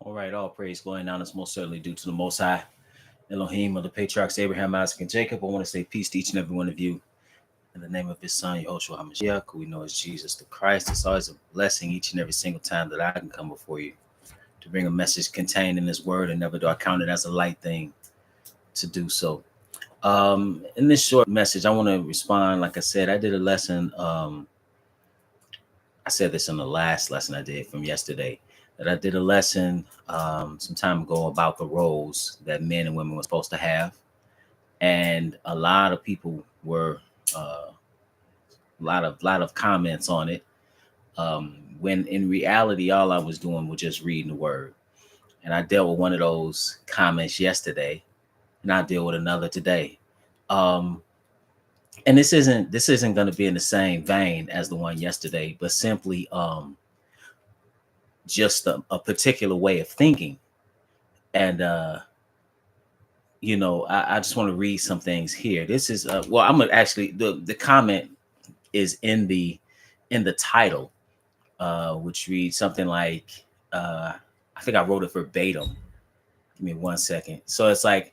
All right, all praise, glory, and honor is most certainly due to the Most High, Elohim of the patriarchs Abraham, Isaac, and Jacob. I want to say peace to each and every one of you in the name of His Son, Yahushua HaMashiach, who we know as Jesus the Christ. It's always a blessing each and every single time that I can come before you to bring a message contained in His Word, and never do I count it as a light thing to do so. In this short message, I want to respond. Like I said, I did a lesson. I said this in the last lesson I did from yesterday, that I did a lesson some time ago about the roles that men and women were supposed to have. And a lot of people were, a lot of comments on it. When in reality, all I was doing was just reading the word. And I dealt with one of those comments yesterday, and I deal with another today. And this isn't going to be in the same vein as the one yesterday, but simply just a particular way of thinking. And I just want to read some things here. This is well, I'm gonna actually, the comment is in the title, which reads something like, I think I wrote it verbatim. Give me 1 second. So it's like,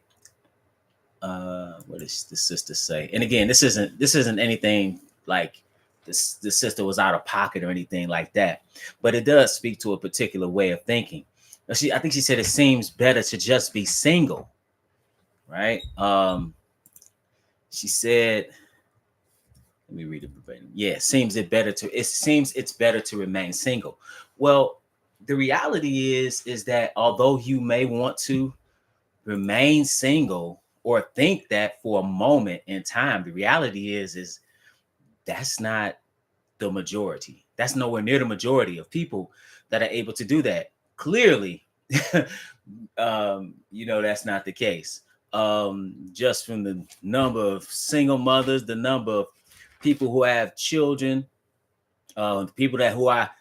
what does the sister say? And again, this isn't anything like this. The sister was out of pocket or anything like that, but it does speak to a particular way of thinking. I think she said it seems better to just be single, right? She said, let me read it verbatim. Yeah, it seems it's better to remain single. Well, the reality is that although you may want to remain single or think that for a moment in time, the reality is that's not the majority. That's nowhere near the majority of people that are able to do that. Clearly, that's not the case. Just from the number of single mothers, the number of people who have children, people who are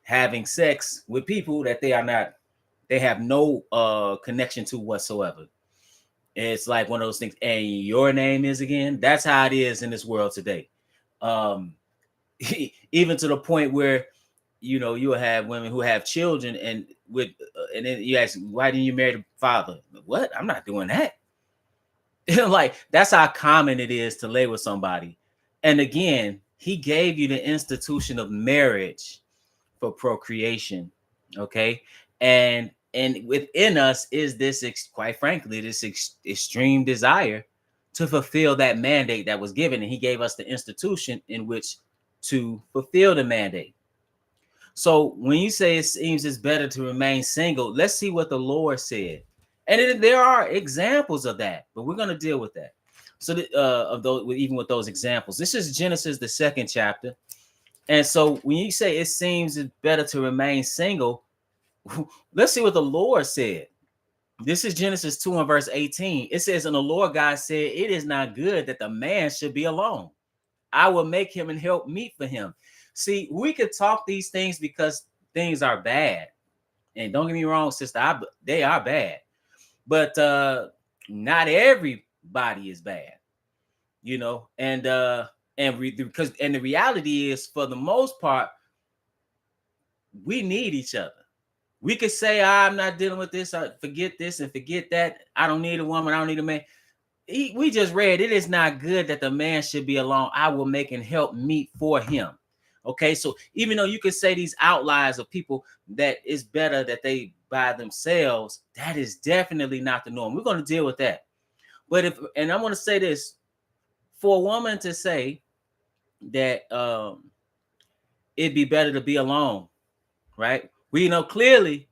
having sex with people that they have no connection to whatsoever. It's like one of those things. And your name is again. That's how it is in this world today. Even to the point where, you'll have women who have children and then you ask, why didn't you marry the father? What? I'm not doing that. Like, that's how common it is to lay with somebody. And again, he gave you the institution of marriage for procreation. Okay. And within us is this, quite frankly, this extreme desire to fulfill that mandate that was given. And he gave us the institution in which to fulfill the mandate. So when you say it seems it's better to remain single, let's see what the Lord said. And there are examples of that, but we're going to deal with that. So of those, even with those examples, this is Genesis, the 2nd chapter. And so when you say it seems it's better to remain single, let's see what the Lord said. This is Genesis 2 and verse 18. It says, and the Lord God said, it is not good that the man should be alone. I will make him and help meet for him. See, we could talk these things because things are bad. And don't get me wrong, sister, they are bad. But not everybody is bad, and the reality is, for the most part, we need each other. We could say, I'm not dealing with this, I forget this and forget that. I don't need a woman, I don't need a man. We just read, it is not good that the man should be alone. I will make and help meet for him. Okay, so even though you could say these outliers of people that it's better that they by themselves, that is definitely not the norm. We're going to deal with that. But and I want to say this, for a woman to say that it'd be better to be alone, right? We know clearly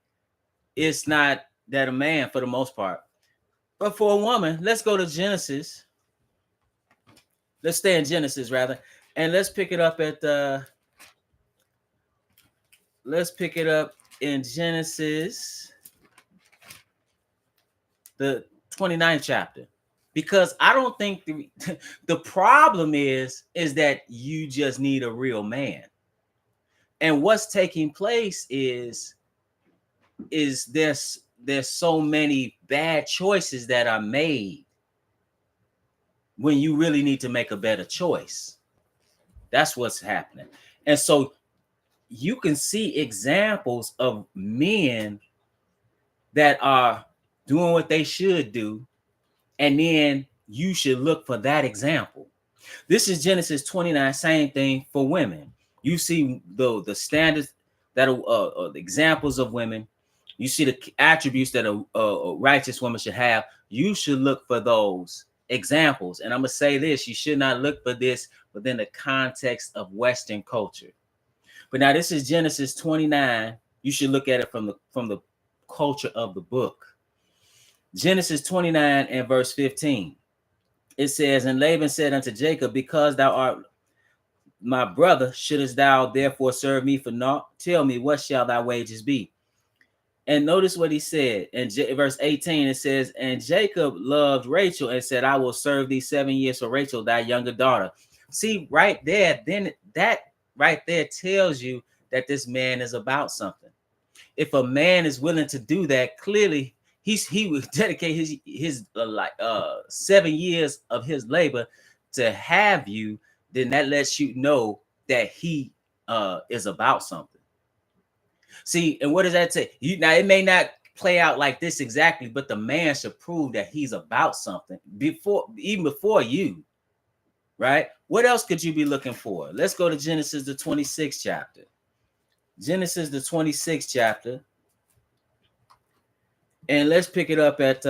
it's not that a man for the most part. But for a woman, let's go to Genesis. Let's stay in Genesis rather. And let's pick it up in Genesis, the 29th chapter. Because I don't think the problem is that you just need a real man. And what's taking place is there's so many bad choices that are made when you really need to make a better choice. That's what's happening. And so you can see examples of men that are doing what they should do, and then you should look for that example. This is Genesis 29, same thing for women. You see the standards that are examples of women. You see the attributes that a righteous woman should have. You should look for those examples. And I'm gonna say this: you should not look for this within the context of Western culture. But now this is Genesis 29. You should look at it from the culture of the book. Genesis 29 and verse 15. It says, and Laban said unto Jacob, because thou art my brother, shouldest thou therefore serve me for naught? Tell me, what shall thy wages be? And notice what he said in verse 18. It says, and Jacob loved Rachel and said, I will serve thee 7 years for Rachel, thy younger daughter. See, right there, then that right there tells you that this man is about something. If a man is willing to do that, clearly he would dedicate his 7 years of his labor to have you. Then that lets you know that he is about something. See, and what does that say? Now it may not play out like this exactly, but the man should prove that he's about something even before you, right? What else could you be looking for? Let's go to Genesis the 26th chapter. Genesis the 26th chapter. And let's pick it up at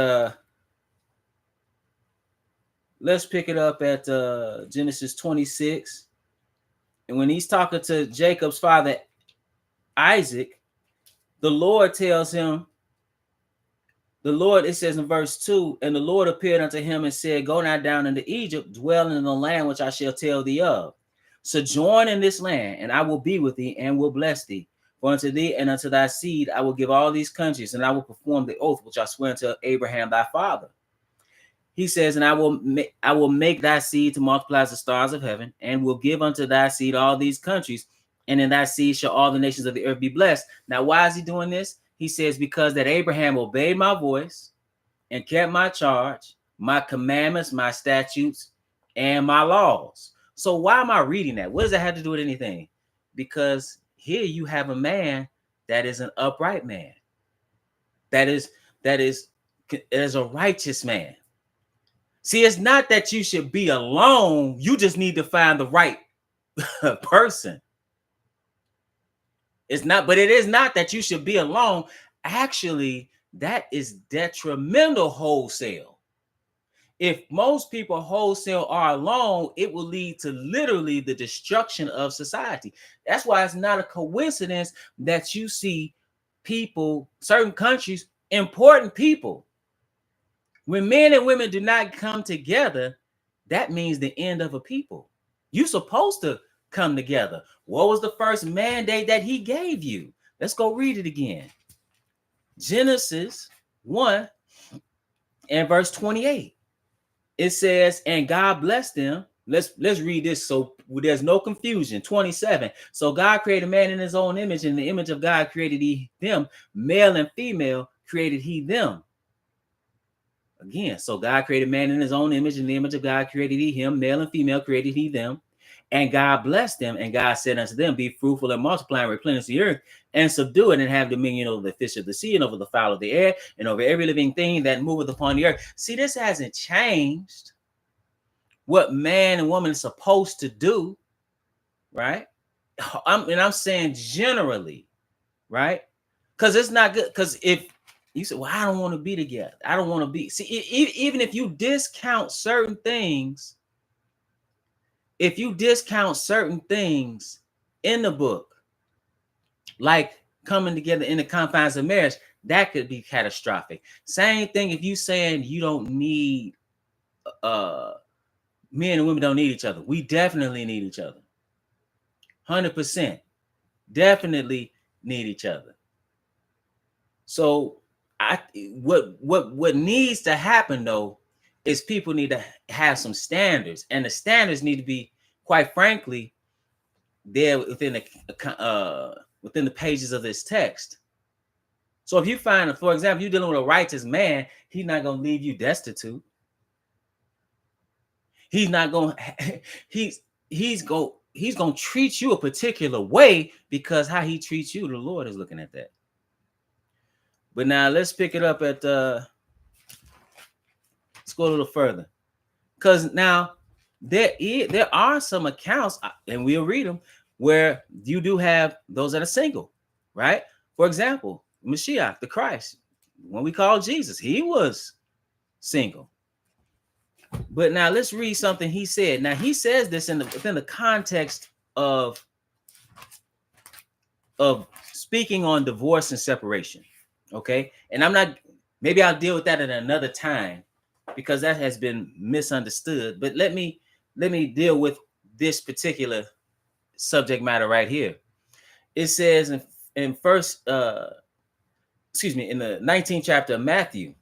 Genesis 26. And when he's talking to Jacob's father Isaac, the Lord tells him, it says in verse 2, and the Lord appeared unto him and said, go now down into Egypt, dwell in the land which I shall tell thee of. Sojourn in this land, and I will be with thee and will bless thee. For unto thee and unto thy seed I will give all these countries, and I will perform the oath which I swear unto Abraham thy father. He says, and I will make thy seed to multiply as the stars of heaven, and will give unto thy seed all these countries, and in thy seed shall all the nations of the earth be blessed. Now, why is he doing this? He says, because that Abraham obeyed my voice and kept my charge, my commandments, my statutes, and my laws. So why am I reading that? What does that have to do with anything? Because here you have a man that is an upright man. That is a righteous man. See, it's not that you should be alone. You just need to find the right person. But it is not that you should be alone. Actually, that is detrimental wholesale. If most people wholesale are alone, it will lead to literally the destruction of society. That's why it's not a coincidence that you see people, certain countries, important people. When men and women do not come together, that means the end of a people. You're supposed to come together. What was the first mandate that he gave you? Let's go read it again. Genesis 1 and verse 28. It says, and God blessed them. Let's read this so there's no confusion. 27. So God created man in his own image. In the image of God created he them. Male and female created he them. Again, so God created man in his own image. In the image of God created he him. Male and female created he them. And God blessed them, and God said unto them, be fruitful and multiply and replenish the earth and subdue it and have dominion over the fish of the sea and over the fowl of the air and over every living thing that moveth upon the earth. See, this hasn't changed what man and woman is supposed to do, right? I'm saying generally, right? Because it's not good. Because if you say, well, I don't want to be together. I don't want to be. See, even if you discount certain things, in the book, like coming together in the confines of marriage, that could be catastrophic. Same thing if you saying you don't need, men and women don't need each other. We definitely need each other. 100%. Definitely need each other. So what needs to happen though is people need to have some standards, and the standards need to be, quite frankly, there within the pages of this text. So if you find, for example, you're dealing with a righteous man, he's not going to leave you destitute. He's not going he's going to treat you a particular way, because how he treats you, the Lord is looking at that. But now let's pick it up at let's go a little further. Because now there are some accounts, and we'll read them, where you do have those that are single, right? For example, Mashiach, the Christ, when we call Jesus, he was single. But now let's read something he said. Now he says this within the context of speaking on divorce and separation. Okay. And maybe I'll deal with that at another time because that has been misunderstood. But let me deal with this particular subject matter right here. It says in the 19th chapter of Matthew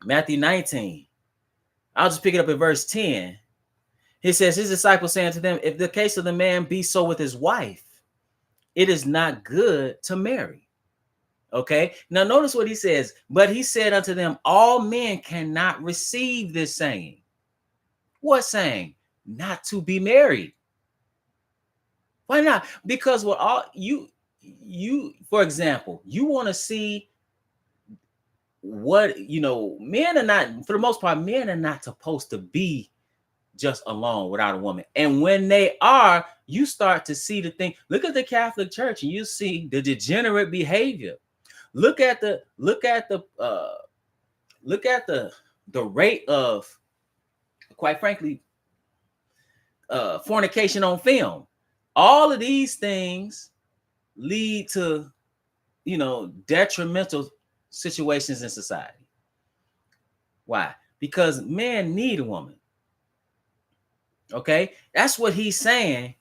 19. I'll just pick it up at verse 10. He says, his disciples saying to them, if the case of the man be so with his wife, it is not good to marry. Okay. Now notice what he says. But he said unto them, all men cannot receive this saying. What saying? Not to be married. Why not? Because what all you for example, you want to see what, men are not, for the most part, men are not supposed to be just alone without a woman. And when they are, you start to see the thing. Look at the Catholic Church and you see the degenerate behavior. Look at the rate of, quite frankly, fornication on film. All of these things lead to, detrimental situations in society. Why? Because men need a woman. Okay, that's what he's saying.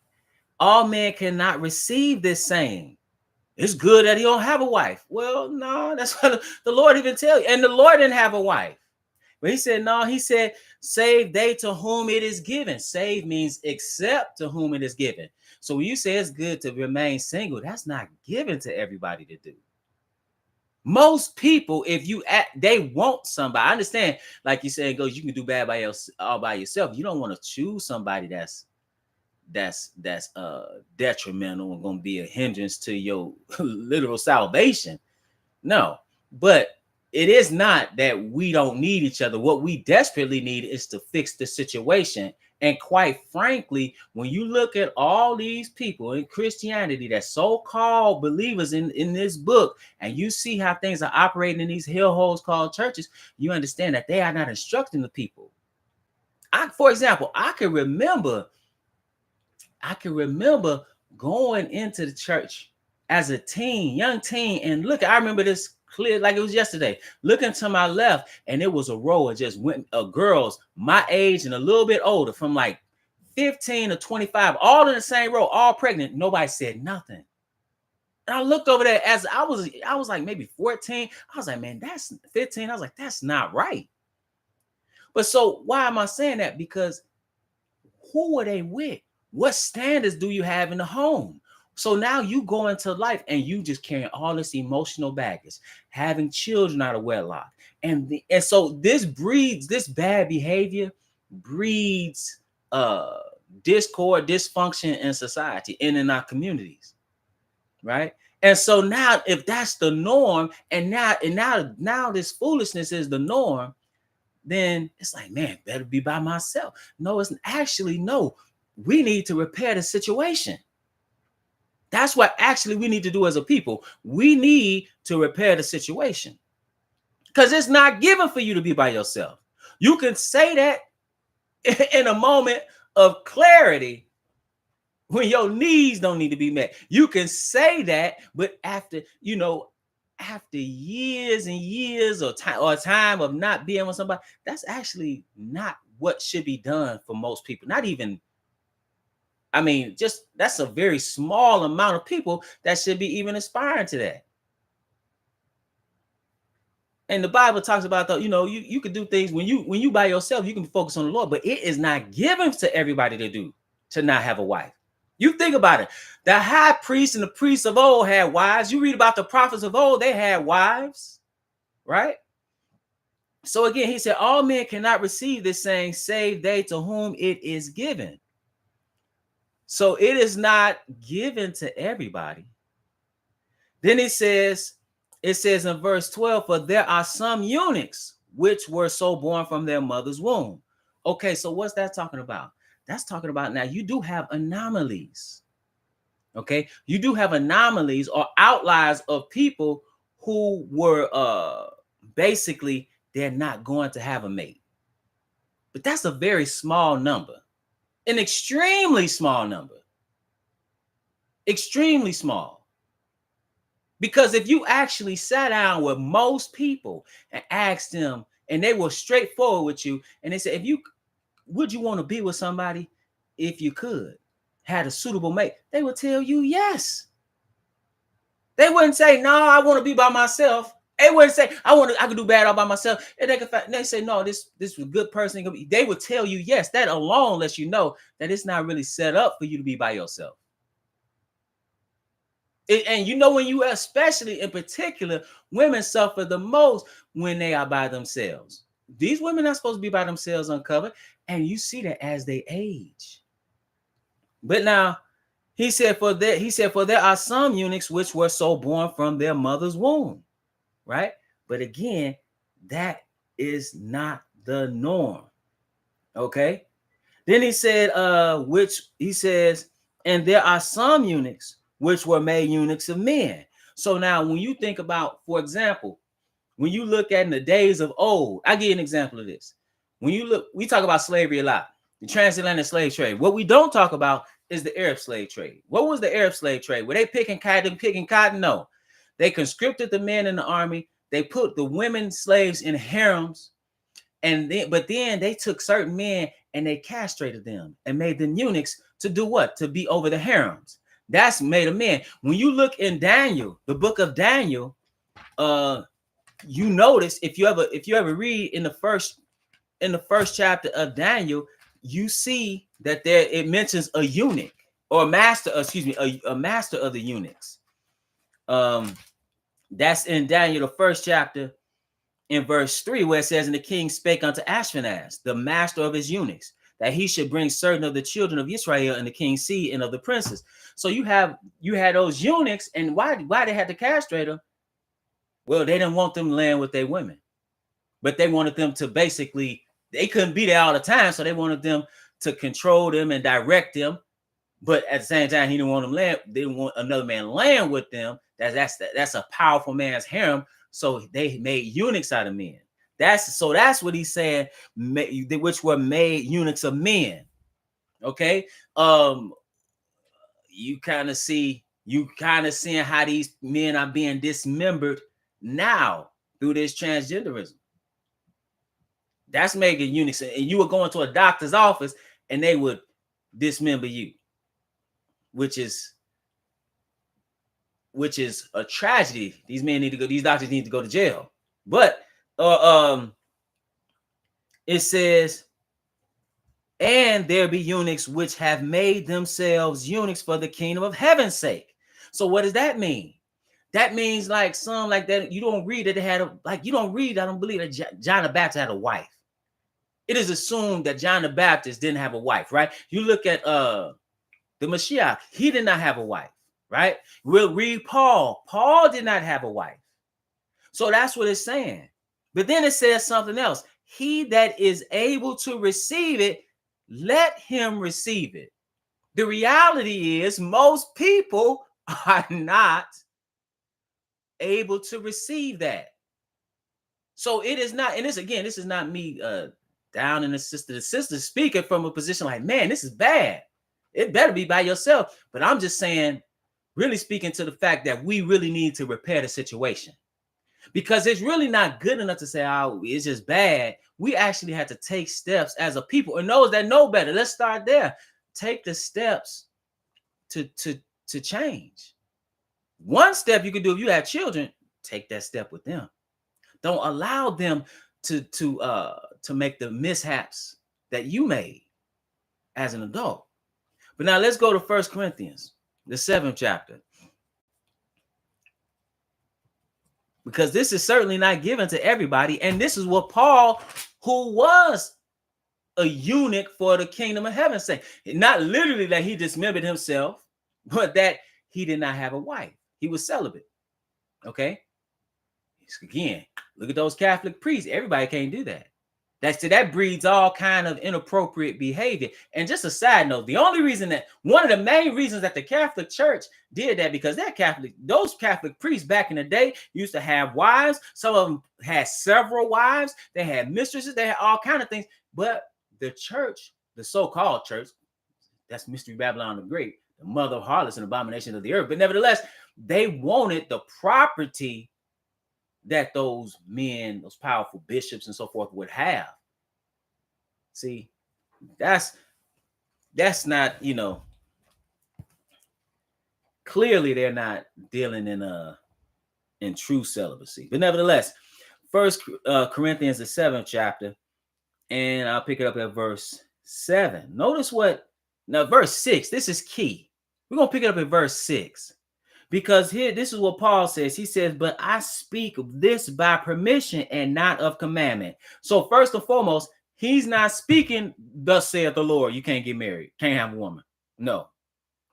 All men cannot receive this saying. It's good that he don't have a wife. Well, no, that's what the Lord even tell you. And the Lord didn't have a wife. But he said, no, he said, save they to whom it is given. Save means accept to whom it is given. So when you say it's good to remain single, that's not given to everybody to do. Most people, they want somebody. I understand, like you said, you can do bad all by yourself. You don't want to choose somebody that's detrimental and going to be a hindrance to your literal salvation. No, but it is not that we don't need each other. What we desperately need is to fix the situation. And quite frankly, when you look at all these people in Christianity that so-called believers in this book, and you see how things are operating in these hellholes called churches, you understand that they are not instructing the people. For example, I can remember going into the church as a young teen, and I remember this clear like it was yesterday. Looking to my left, and it was a row of just girls my age and a little bit older, from like 15 to 25, all in the same row, all pregnant. Nobody said nothing. And I looked over there as I was like maybe 14. I was like, man, that's 15. I was like, that's not right. But so why am I saying that? Because who are they with? What standards do you have in the home? So now you go into life and you just carrying all this emotional baggage, having children out of wedlock. And so this bad behavior breeds discord, dysfunction in society and in our communities. Right. And so now if that's the norm, and now this foolishness is the norm, then it's like, man, better be by myself. No, it's actually no. We need to repair the situation. That's what actually we need to do as a people. We need to repair the situation because it's not given for you to be by yourself. You can say that in a moment of clarity when your needs don't need to be met. You can say that, but after years and years or time of not being with somebody, that's actually not what should be done for most people. Not even, that's a very small amount of people that should be even aspiring to that. And the Bible talks about you could do things when you by yourself, you can focus on the Lord, but it is not given to everybody to not have a wife. You think about it. The high priest and the priests of old had wives. You read about the prophets of old, they had wives, right? So again, he said, all men cannot receive this saying, save they to whom it is given. So it is not given to everybody. Then he says, it says in verse 12, for there are some eunuchs which were so born from their mother's womb. Okay, so what's that talking about? That's talking about now you do have anomalies. Okay, you do have anomalies or outliers of people who were basically they're not going to have a mate. But that's a very small number, an extremely small number, extremely small. Because if you actually sat down with most people and asked them, and they were straightforward with you, and they said, if you would you want to be with somebody if you could, had a suitable mate, they would tell you yes. They wouldn't say, no, I want to be by myself. They wouldn't say, I could do bad all by myself. And they say, no, this was a good person. They would tell you yes. That alone lets you know that it's not really set up for you to be by yourself. And you know, when you, especially in particular, women suffer the most when they are by themselves. These women are supposed to be by themselves uncovered, and you see that as they age. But now, he said, for there are some eunuchs which were so born from their mother's womb, right? But again, that is not the norm. Okay. Then he said, and there are some eunuchs which were made eunuchs of men. So now when you think about, for example, when you look at in the days of old, I give you an example of this. When you look, we talk about slavery a lot, the transatlantic slave trade. What we don't talk about is the Arab slave trade. What was the Arab slave trade? Were they picking cotton? No. They conscripted the men in the army. They put the women slaves in harems. But then they took certain men and they castrated them and made them eunuchs to do what? To be over the harems. That's made a man. When you look in Daniel, the book of Daniel, you notice if you ever read in the first chapter of Daniel, you see that it mentions a eunuch or a master, a master of the eunuchs. That's in Daniel, the first chapter, in verse 3, where it says, and the king spake unto Ashpenaz, the master of his eunuchs, that he should bring certain of the children of Israel and the king's seed and of the princes. So you had those eunuchs, and why they had to castrate them? Well, they didn't want them to land with their women, but they wanted them to basically, they couldn't be there all the time, so they wanted them to control them and direct them. But at the same time, he didn't want them land. They didn't want another man land with them. That's a powerful man's harem. So they made eunuchs out of men. That's what he's saying, which were made eunuchs of men. Okay. You kind of seeing how these men are being dismembered now through this transgenderism. That's making eunuchs. And you would go into a doctor's office and they would dismember you, which is a tragedy. These doctors need to go to jail. But it says, and there be eunuchs which have made themselves eunuchs for the kingdom of heaven's sake. So what does that mean? That means like some like that. You don't read that they had you don't read. I don't believe that John the Baptist had a wife. It is assumed that John the Baptist didn't have a wife, right? You look at the Mashiach, he did not have a wife, right? We'll read Paul. Paul did not have a wife. So that's what it's saying. But then it says something else. He that is able to receive it, let him receive it. The reality is most people are not able to receive that. So it is not, and this is not me down in the sister. The sister speaking from a position like, man, this is bad. It better be by yourself. But I'm just saying, really speaking to the fact that we really need to repair the situation. Because it's really not good enough to say, oh, it's just bad. We actually have to take steps as a people. And those that know better, let's start there. Take the steps to change. One step you can do if you have children, take that step with them. Don't allow them to make the mishaps that you made as an adult. But now let's go to 1 Corinthians, the 7th chapter. Because this is certainly not given to everybody. And this is what Paul, who was a eunuch for the kingdom of heaven, said. Not literally that he dismembered himself, but that he did not have a wife. He was celibate. Okay. Again, look at those Catholic priests. Everybody can't do that. That breeds all kind of inappropriate behavior. And just a side note, one of the main reasons that the Catholic Church did that, because those Catholic priests back in the day used to have wives. Some of them had several wives. They had mistresses. They had all kind of things. But the church, the so-called church, that's Mystery Babylon the Great, the mother of harlots and abomination of the earth. But nevertheless, they wanted the property that those men, those powerful bishops and so forth would have. See, that's not, clearly they're not dealing in true celibacy. But nevertheless, First Corinthians, the 7th chapter, and I'll pick it up at verse 7. Notice verse 6, this is key. We're going to pick it up at verse 6. Because here, this is what Paul says. He says, but I speak this by permission and not of commandment. So first and foremost, he's not speaking, thus saith the Lord, you can't get married, can't have a woman. No.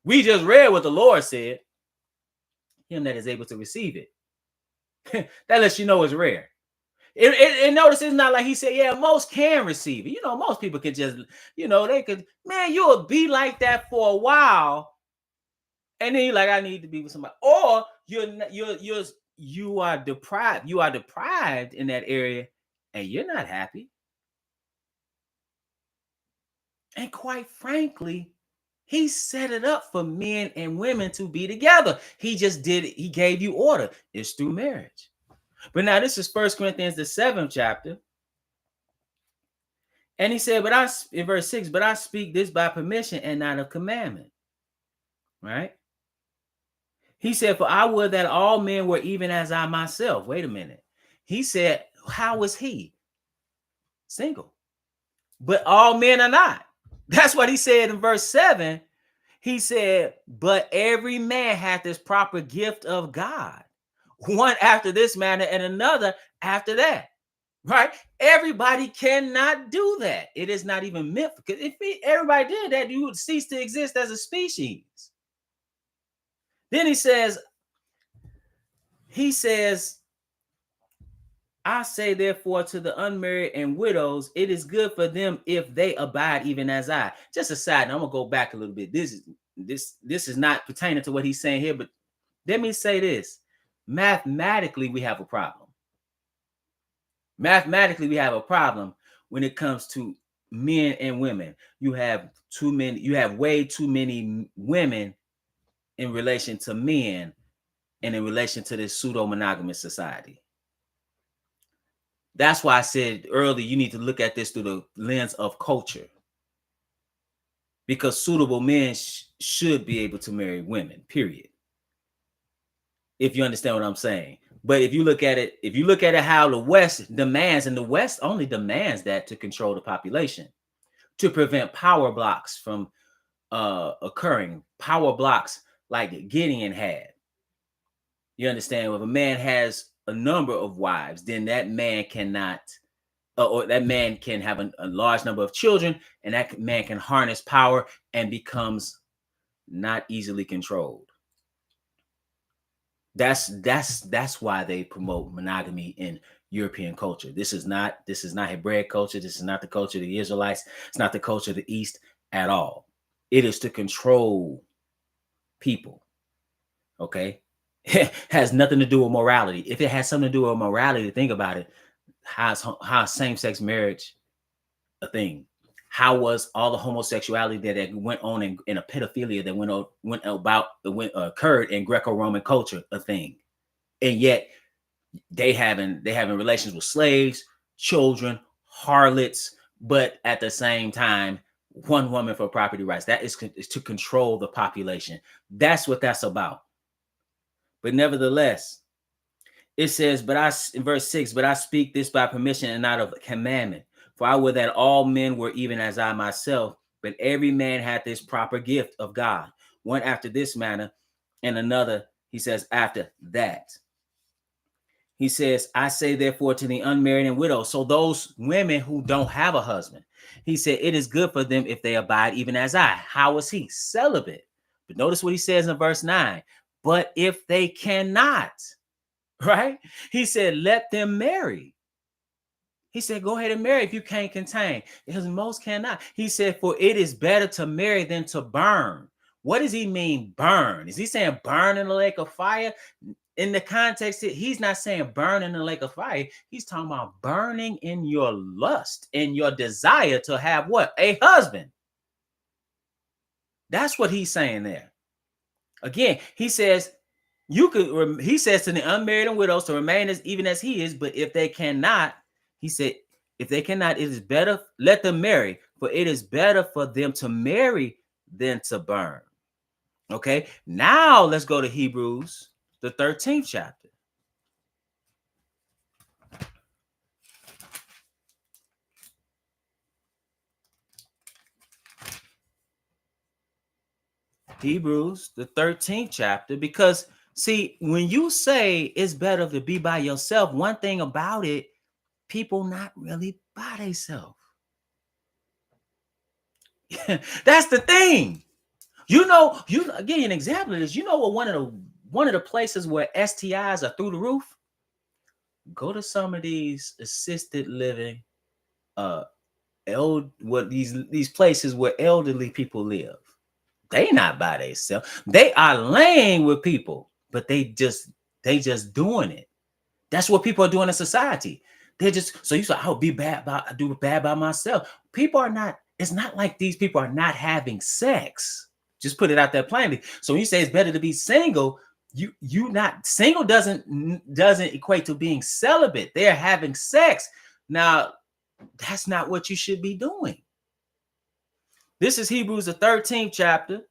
We just read what the Lord said. Him that is able to receive it. That lets you know it's rare. And notice it's not like he said, yeah, most can receive it. Most people can just, they could, man, you'll be like that for a while. And then you're like, I need to be with somebody. Or you are deprived. You are deprived in that area and you're not happy. And quite frankly, he set it up for men and women to be together. He just did it. He gave you order. It's through marriage. But now this is 1 Corinthians, the 7th chapter. And he said, in verse 6, but I speak this by permission and not of commandment. Right? He said, for I would that all men were even as I myself. Wait a minute. He said, how was he? Single. But all men are not. That's what he said in verse 7. He said, but every man hath this proper gift of God. One after this manner and another after that. Right? Everybody cannot do that. It is not even meant. Because if everybody did that, you would cease to exist as a species. Then he says, I say therefore to the unmarried and widows, it is good for them if they abide even as I. Just a side note, I'm gonna go back a little bit. This is not pertaining to what he's saying here, but let me say this. Mathematically, we have a problem. Mathematically, we have a problem when it comes to men and women. You have way too many women in relation to men and in relation to this pseudo-monogamous society. That's why I said earlier, you need to look at this through the lens of culture. Because suitable men should be able to marry women, period. If you understand what I'm saying. But if you look at it how the West demands, and the West only demands that to control the population, to prevent power blocks from occurring, power blocks like Gideon had. You understand? If a man has a number of wives, then that man cannot, or that man can have a large number of children, and that man can harness power and becomes not easily controlled. That's why they promote monogamy in European culture. This is not Hebraic culture. This is not the culture of the Israelites. It's not the culture of the East at all. It is to control people. Okay? It has nothing to do with morality. If it has something to do with morality, think about it. How same-sex marriage a thing? How was all the homosexuality that went on in a pedophilia that occurred in Greco-Roman culture a thing? And yet they having relations with slaves, children, harlots, but at the same time, one woman for property rights. That is to control the population. That's what that's about. But nevertheless, it says, in verse 6, but I speak this by permission and not of commandment. For I would that all men were even as I myself, but every man had this proper gift of God. One after this manner, and another, he says, after that. He says, I say therefore to the unmarried and widows. So those women who don't have a husband, he said, it is good for them if they abide even as I. How was he? Celibate. But notice what he says in verse 9. But if they cannot, right? He said, let them marry. He said, go ahead and marry if you can't contain, because most cannot. He said, for it is better to marry than to burn. What does he mean, burn? Is he saying burn in the lake of fire? In the context, he's not saying burn in the lake of fire. He's talking about burning in your lust and your desire to have what? A husband. That's what he's saying there. Again, he says, he says to the unmarried and widows to remain as even as he is, but if they cannot, he said, if they cannot, it is better, let them marry, for it is better for them to marry than to burn. Okay, now let's go to Hebrews, the 13th chapter. Hebrews, the 13th chapter, because see, when you say it's better to be by yourself, one thing about it, people not really by themselves. That's the thing. You I'll give you an example of this. You know what one of the places where STIs are through the roof? Go to some of these assisted living, these places where elderly people live. They not by themselves. They are laying with people, but they just doing it. That's what people are doing in society. They're just, so you say, I'll do bad by myself. People are not, it's not like these people are not having sex. Just put it out there plainly. So when you say it's better to be single, you not single doesn't equate to being celibate. They're having sex. Now, that's not what you should be doing. This is Hebrews, the 13th chapter.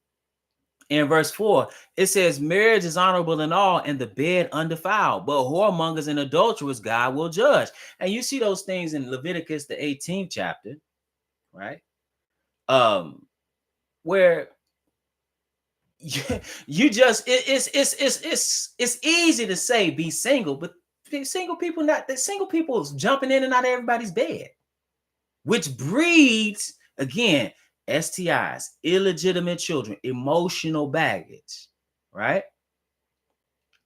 In verse 4, it says, marriage is honorable in all, and the bed undefiled, but whoremongers and adulterers God will judge. And you see those things in Leviticus, the 18th chapter, right? Where you just it's easy to say be single, but single people jumping in and out of everybody's bed, which breeds again STIs, illegitimate children, emotional baggage, right?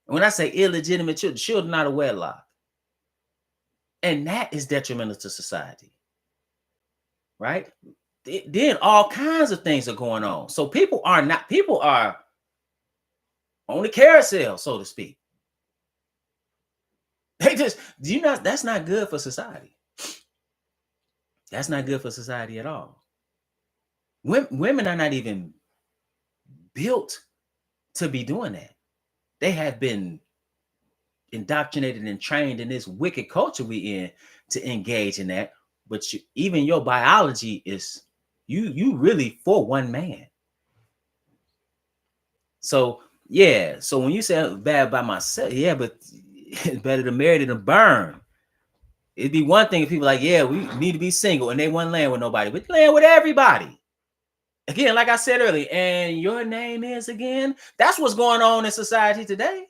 When I say illegitimate children out of wedlock, and that is detrimental to society, right? Then all kinds of things are going on. So people are on the carousel, so to speak. That's not good for society. That's not good for society at all. Women are not even built to be doing that. They have been indoctrinated and trained in this wicked culture we in to engage in that. But even your biology is you really for one man. So yeah, so when you say bad by myself, yeah, but it's better to marry than to burn. It'd be one thing if people like, yeah, we need to be single and they wouldn't land with nobody, but land with everybody. Again, like I said earlier, and your name is again. That's what's going on in society today.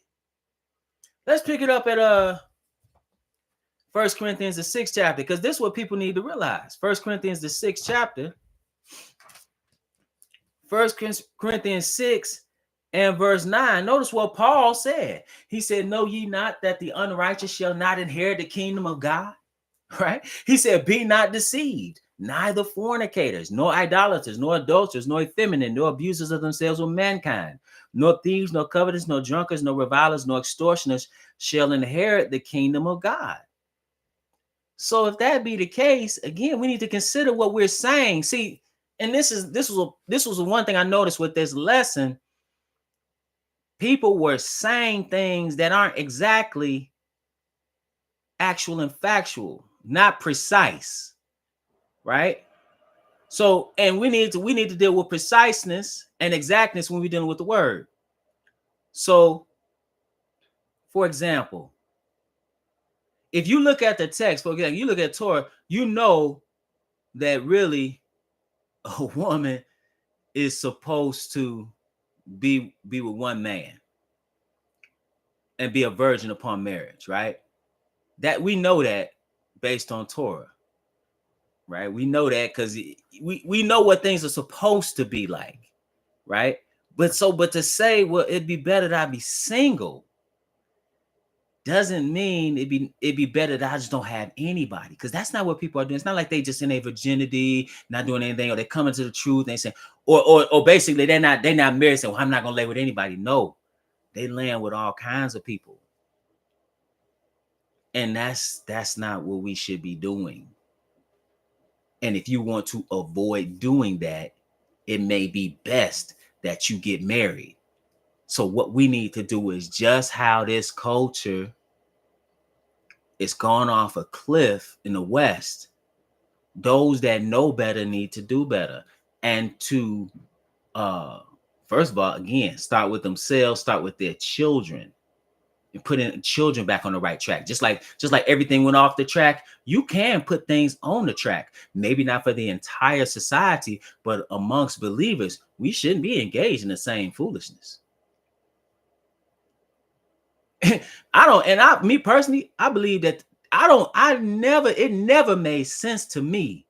Let's pick it up at 1 Corinthians, the 6th chapter, because this is what people need to realize. 1 Corinthians, the 6th chapter. 1 Corinthians 6 and verse 9. Notice what Paul said. He said, know ye not that the unrighteous shall not inherit the kingdom of God? Right? He said, be not deceived. Neither fornicators, nor idolaters, nor adulterers, nor effeminate, nor abusers of themselves with mankind, nor thieves, nor covetous, nor drunkards, nor revilers, nor extortioners shall inherit the kingdom of God. So if that be the case, again, we need to consider what we're saying. See, and this was the one thing I noticed with this lesson. People were saying things that aren't exactly actual and factual, not precise, right? So, and we need to deal with preciseness and exactness when we're dealing with the word. So, for example, if you look at the text, for example, you look at Torah, you know that really a woman is supposed to be with one man and be a virgin upon marriage, right? That we know that based on Torah, right? We know that because we know what things are supposed to be like, right? But to say, well, it'd be better that I be single. doesn't mean it'd be better that I just don't have anybody, because that's not what people are doing. It's not like they just in their virginity, not doing anything, or they coming to the truth and they say, or basically they're not married, so well, I'm not gonna lay with anybody. No, they laying with all kinds of people. And that's not what we should be doing. And if you want to avoid doing that, it may be best that you get married. So what we need to do is just how this culture is gone off a cliff in the West. Those that know better need to do better. And to first of all, again, start with themselves, start with their children, and putting children back on the right track. Just like everything went off the track, you can put things on the track. Maybe not for the entire society, but amongst believers, we shouldn't be engaged in the same foolishness. Me personally, I believe that it never made sense to me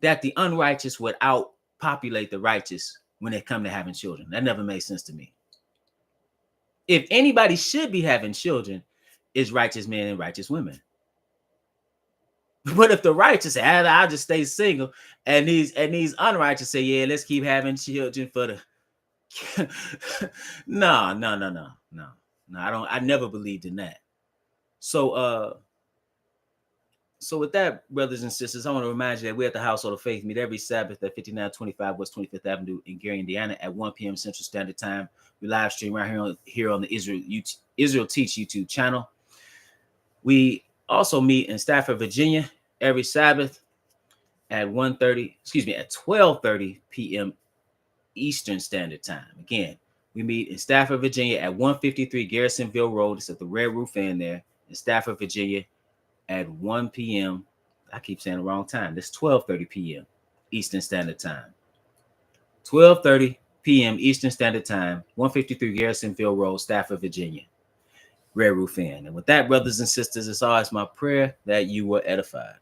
that the unrighteous would outpopulate the righteous when it come to having children. That never made sense to me. If anybody should be having children, it's righteous men and righteous women. But if the righteous say, I'll just stay single, and these unrighteous say, yeah, let's keep having children for the no. I never believed in that. So with that, brothers and sisters, I want to remind you that we're at the Household of Faith, meet every Sabbath at 5925 West 25th Avenue in Gary, Indiana at 1 p.m. Central Standard Time. We live stream right here on the Israel Teach YouTube channel. We also meet in Stafford, Virginia every Sabbath at 12:30 p.m. Eastern Standard Time. Again, we meet in Stafford, Virginia at 153 Garrisonville Road. It's at the Red Roof Inn there in Stafford, Virginia at 1 p.m. I keep saying the wrong time. That's 12:30 p.m. Eastern Standard Time. 12:30 p.m. Eastern Standard Time, 153 Garrisonville Road, Stafford, Virginia. Red Roof Inn. And with that, brothers and sisters, it's always my prayer that you were edified.